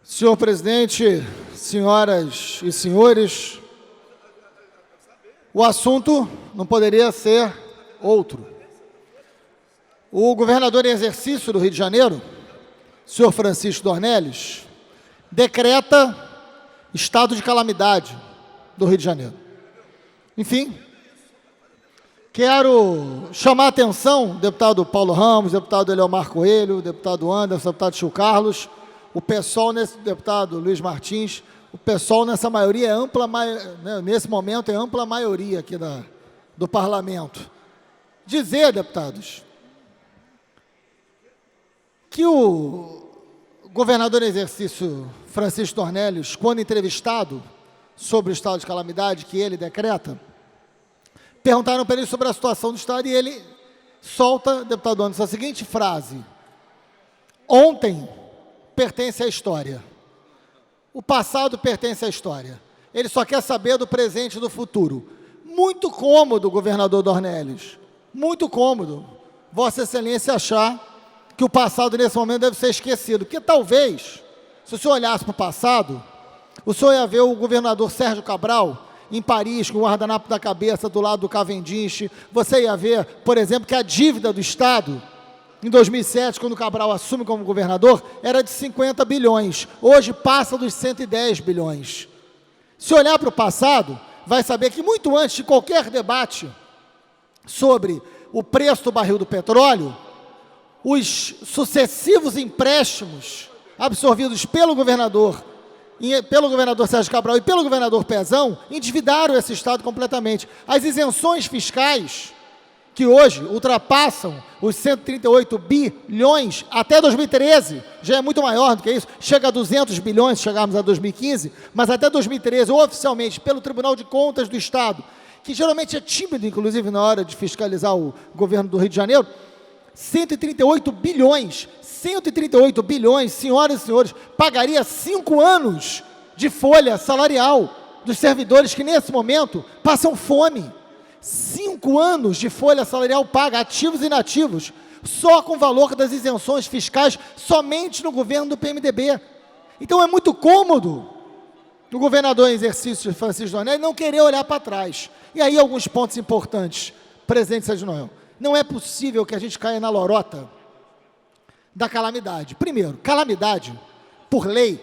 Senhor presidente, senhoras e senhores, o assunto não poderia ser outro. O governador em exercício do Rio de Janeiro, senhor Francisco Dornelles, decreta estado de calamidade do Rio de Janeiro. Enfim, quero chamar a atenção, deputado Paulo Ramos, deputado Eleomar Coelho, deputado Anderson, deputado Chico Carlos, o pessoal, deputado Luiz Martins, o pessoal nessa maioria é ampla, nesse momento é ampla maioria aqui do parlamento. Dizer, deputados, que o governador em exercício Francisco Dornelles, quando entrevistado sobre o estado de calamidade que ele decreta, perguntaram para ele sobre a situação do estado e ele solta, deputado Anderson, a seguinte frase: ontem pertence à história. O passado pertence à história. Ele só quer saber do presente e do futuro. Muito cômodo, governador Dornelles. Muito cômodo. Vossa Excelência achar que o passado, nesse momento, deve ser esquecido. Porque talvez, se o senhor olhasse para o passado, o senhor ia ver o governador Sérgio Cabral em Paris, com o guardanapo da cabeça, do lado do Cavendish. Você ia ver, por exemplo, que a dívida do Estado, em 2007, quando o Cabral assume como governador, era de 50 bilhões. Hoje passa dos 110 bilhões. Se olhar para o passado, vai saber que muito antes de qualquer debate sobre o preço do barril do petróleo, os sucessivos empréstimos absorvidos pelo governador Sérgio Cabral e pelo governador Pezão, endividaram esse Estado completamente. As isenções fiscais, que hoje ultrapassam os 138 bilhões, até 2013, já é muito maior do que isso, chega a 200 bilhões se chegarmos a 2015, mas até 2013, oficialmente, pelo Tribunal de Contas do Estado, que geralmente é tímido, inclusive, na hora de fiscalizar o governo do Rio de Janeiro, 138 bilhões, senhoras e senhores, pagaria 5 anos de folha salarial dos servidores que, nesse momento, passam fome. 5 anos de folha salarial paga, ativos e inativos, só com o valor das isenções fiscais, somente no governo do PMDB. Então é muito cômodo o governador em exercício, Francisco Dornelles, não querer olhar para trás. E aí alguns pontos importantes, presidente Sérgio Noel. Não é possível que a gente caia na lorota da calamidade. Primeiro, calamidade, por lei,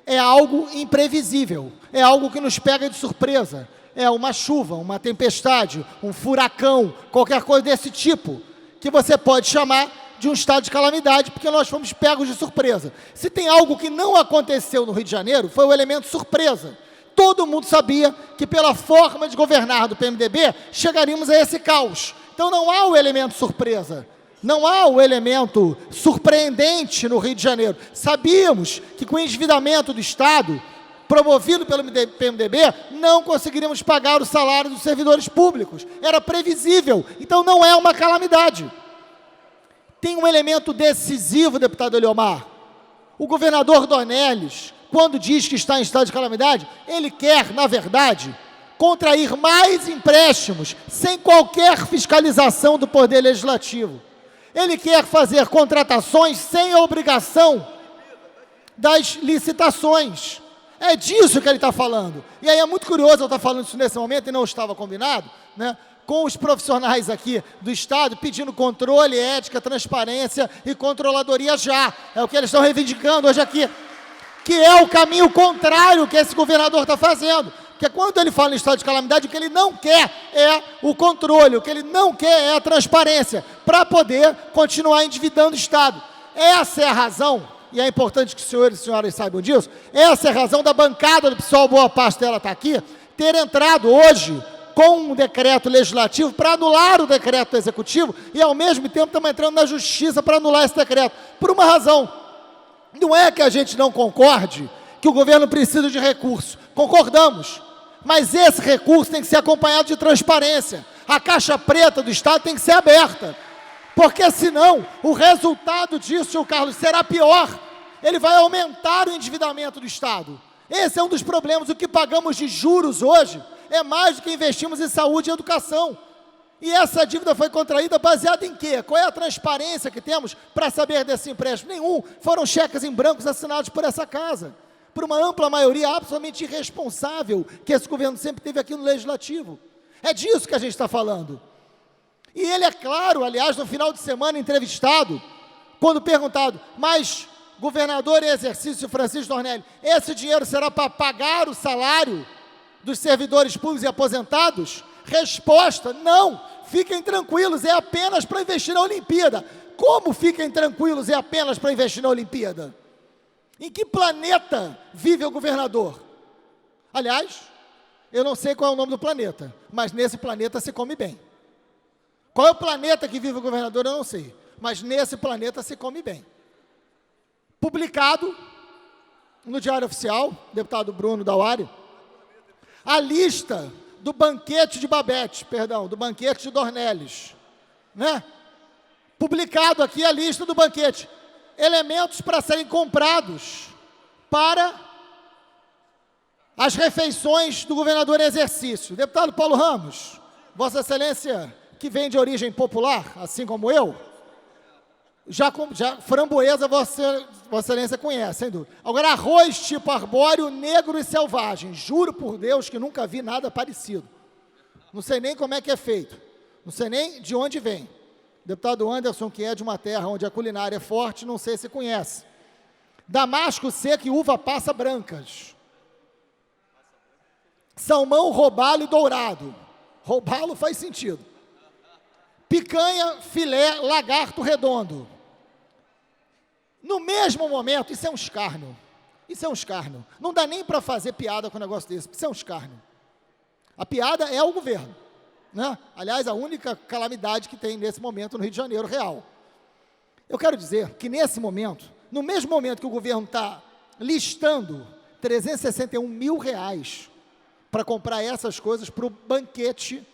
é algo imprevisível, é algo que nos pega de surpresa. É uma chuva, uma tempestade, um furacão, qualquer coisa desse tipo, que você pode chamar de um estado de calamidade, porque nós fomos pegos de surpresa. Se tem algo que não aconteceu no Rio de Janeiro, foi o elemento surpresa. Todo mundo sabia que pela forma de governar do PMDB, chegaríamos a esse caos. Então não há o elemento surpresa, não há o elemento surpreendente no Rio de Janeiro. Sabíamos que com o endividamento do Estado, promovido pelo PMDB, não conseguiríamos pagar o salário dos servidores públicos. Era previsível, então não é uma calamidade. Tem um elemento decisivo, deputado Eleomar. O governador Dornelles, quando diz que está em estado de calamidade, ele quer, na verdade, contrair mais empréstimos sem qualquer fiscalização do Poder Legislativo. Ele quer fazer contratações sem a obrigação das licitações. É disso que ele está falando. E aí é muito curioso eu estar falando isso nesse momento, e não estava combinado, né, com os profissionais aqui do Estado pedindo controle, ética, transparência e controladoria já. É o que eles estão reivindicando hoje aqui, que é o caminho contrário que esse governador está fazendo. Porque quando ele fala em estado de calamidade, o que ele não quer é o controle, o que ele não quer é a transparência, para poder continuar endividando o Estado. Essa é a razão, e é importante que os senhores e senhoras saibam disso, essa é a razão da bancada do PSOL, boa parte dela está aqui, ter entrado hoje com um decreto legislativo para anular o decreto executivo e, ao mesmo tempo, estamos entrando na justiça para anular esse decreto. Por uma razão, não é que a gente não concorde que o governo precisa de recurso, concordamos, mas esse recurso tem que ser acompanhado de transparência. A caixa preta do Estado tem que ser aberta, porque senão o resultado disso, senhor Carlos, será pior. Ele vai aumentar o endividamento do Estado. Esse é um dos problemas. O que pagamos de juros hoje é mais do que investimos em saúde e educação. E essa dívida foi contraída baseada em quê? Qual é a transparência que temos para saber desse empréstimo? Nenhum. Foram cheques em brancos assinados por essa casa, por uma ampla maioria absolutamente irresponsável que esse governo sempre teve aqui no Legislativo. É disso que a gente está falando. E ele é claro, aliás, no final de semana entrevistado, quando perguntado, mas governador em exercício Francisco Dornelles, esse dinheiro será para pagar o salário dos servidores públicos e aposentados? Resposta, não, fiquem tranquilos, é apenas para investir na Olimpíada. Como fiquem tranquilos, é apenas para investir na Olimpíada? Em que planeta vive o governador? Aliás, eu não sei qual é o nome do planeta, mas nesse planeta se come bem. Qual é o planeta que vive o governador, eu não sei, mas nesse planeta se come bem. Publicado no Diário Oficial, deputado Bruno Dauari, a lista do banquete de Babete, do banquete de Dornelles, né? Publicado aqui a lista do banquete, elementos para serem comprados para as refeições do governador em exercício. Deputado Paulo Ramos, Vossa Excelência, que vem de origem popular, assim como eu, já framboesa Vossa Excelência conhece, sem dúvida. Agora, arroz tipo arbóreo, negro e selvagem. Juro por Deus que nunca vi nada parecido. Não sei nem como é que é feito. Não sei nem de onde vem. Deputado Anderson, que é de uma terra onde a culinária é forte, não sei se conhece. Damasco seco e uva passa brancas. Salmão, robalo e dourado. Robalo faz sentido. Picanha, filé, lagarto redondo. No mesmo momento, isso é um escárnio. Isso é um escárnio. Não dá nem para fazer piada com um negócio desse. Isso é um escárnio. A piada é o governo, né? Aliás, a única calamidade que tem nesse momento no Rio de Janeiro real. Eu quero dizer que nesse momento, no mesmo momento que o governo está listando 361 mil reais para comprar essas coisas para o banquete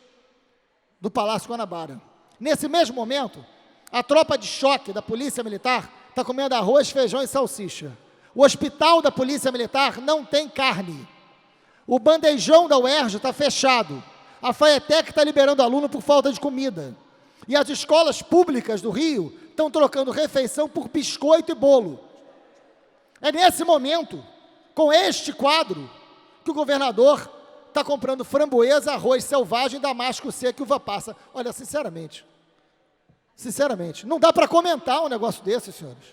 do Palácio Guanabara. Nesse mesmo momento, a tropa de choque da Polícia Militar está comendo arroz, feijão e salsicha. O hospital da Polícia Militar não tem carne. O bandejão da UERJ está fechado. A FAETEC está liberando aluno por falta de comida. E as escolas públicas do Rio estão trocando refeição por biscoito e bolo. É nesse momento, com este quadro, que o governador está comprando framboesa, arroz selvagem, damasco seco e uva passa. Olha, sinceramente, não dá para comentar um negócio desse, senhores.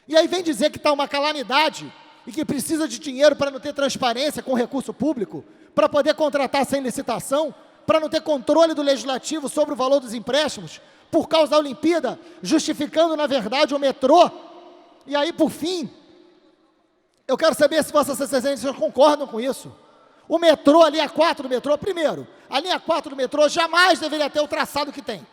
E aí vem dizer que está uma calamidade e que precisa de dinheiro para não ter transparência com recurso público, para poder contratar sem licitação, para não ter controle do legislativo sobre o valor dos empréstimos, por causa da Olimpíada, justificando, na verdade, o metrô. E aí, por fim, eu quero saber se Vossas Excelências concordam com isso. O metrô, a linha 4 do metrô, primeiro, a linha 4 do metrô jamais deveria ter o traçado que tem.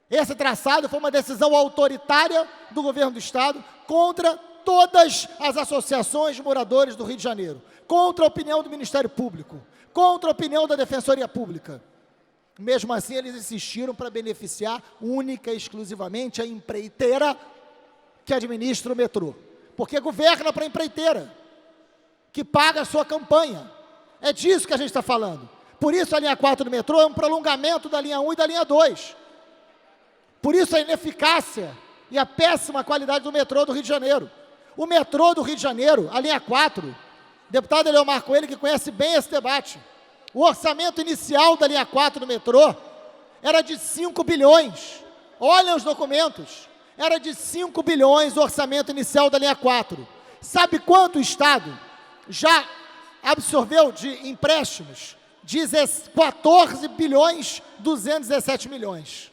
Esse traçado foi uma decisão autoritária do governo do Estado contra todas as associações de moradores do Rio de Janeiro, contra a opinião do Ministério Público, contra a opinião da Defensoria Pública. Mesmo assim, eles insistiram para beneficiar única e exclusivamente a empreiteira que administra o metrô, porque governa para a empreiteira, que paga a sua campanha. É disso que a gente está falando. Por isso a linha 4 do metrô é um prolongamento da linha 1 e da linha 2. Por isso a ineficácia e a péssima qualidade do metrô do Rio de Janeiro. O metrô do Rio de Janeiro, a linha 4, deputado Eleomar Coelho, que conhece bem esse debate, o orçamento inicial da linha 4 do metrô era de 5 bilhões. Olhem os documentos. Era de 5 bilhões o orçamento inicial da linha 4. Sabe quanto o Estado já absorveu de empréstimos? 14 bilhões 217 milhões.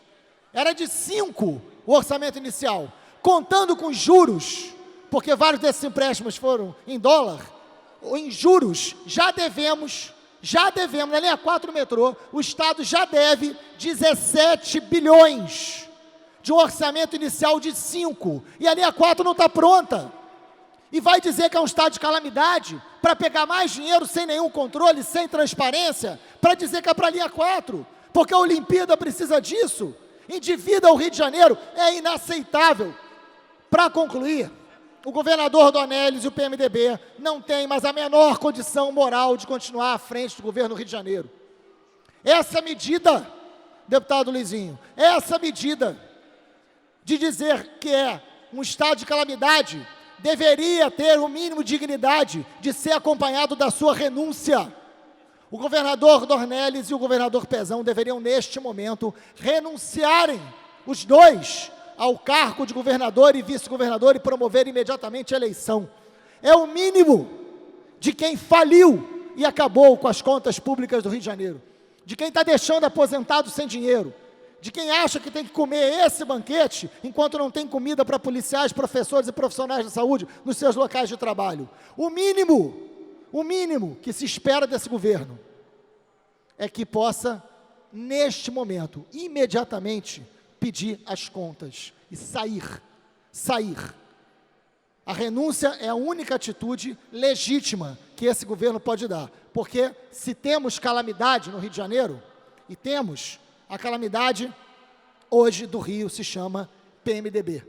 Era de 5 o orçamento inicial, contando com juros, porque vários desses empréstimos foram em dólar, ou em juros, já devemos, na linha 4 do metrô, o Estado já deve 17 bilhões, de um orçamento inicial de 5, e a linha 4 não está pronta. E vai dizer que é um estado de calamidade, para pegar mais dinheiro sem nenhum controle, sem transparência, para dizer que é para a linha 4, porque a Olimpíada precisa disso, endivida o Rio de Janeiro, é inaceitável. Para concluir, o governador Dornelles e o PMDB não têm mais a menor condição moral de continuar à frente do governo do Rio de Janeiro. Essa medida deputado Luizinho, essa medida de dizer que é um estado de calamidade deveria ter o mínimo de dignidade de ser acompanhado da sua renúncia. O governador Dornelles e o governador Pezão deveriam, neste momento, renunciarem, os dois, ao cargo de governador e vice-governador e promover imediatamente a eleição. É o mínimo de quem faliu e acabou com as contas públicas do Rio de Janeiro, de quem está deixando aposentado sem dinheiro, de quem acha que tem que comer esse banquete enquanto não tem comida para policiais, professores e profissionais de saúde nos seus locais de trabalho. O mínimo que se espera desse governo é que possa, neste momento, imediatamente, pedir as contas e sair. A renúncia é a única atitude legítima que esse governo pode dar, porque se temos calamidade no Rio de Janeiro, e temos, a calamidade hoje do Rio se chama PMDB,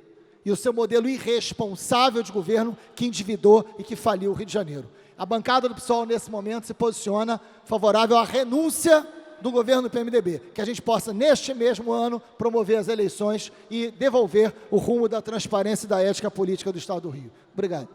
e o seu modelo irresponsável de governo que endividou e que faliu o Rio de Janeiro. A bancada do PSOL, nesse momento, se posiciona favorável à renúncia do governo do PMDB, que a gente possa, neste mesmo ano, promover as eleições e devolver o rumo da transparência e da ética política do Estado do Rio. Obrigado.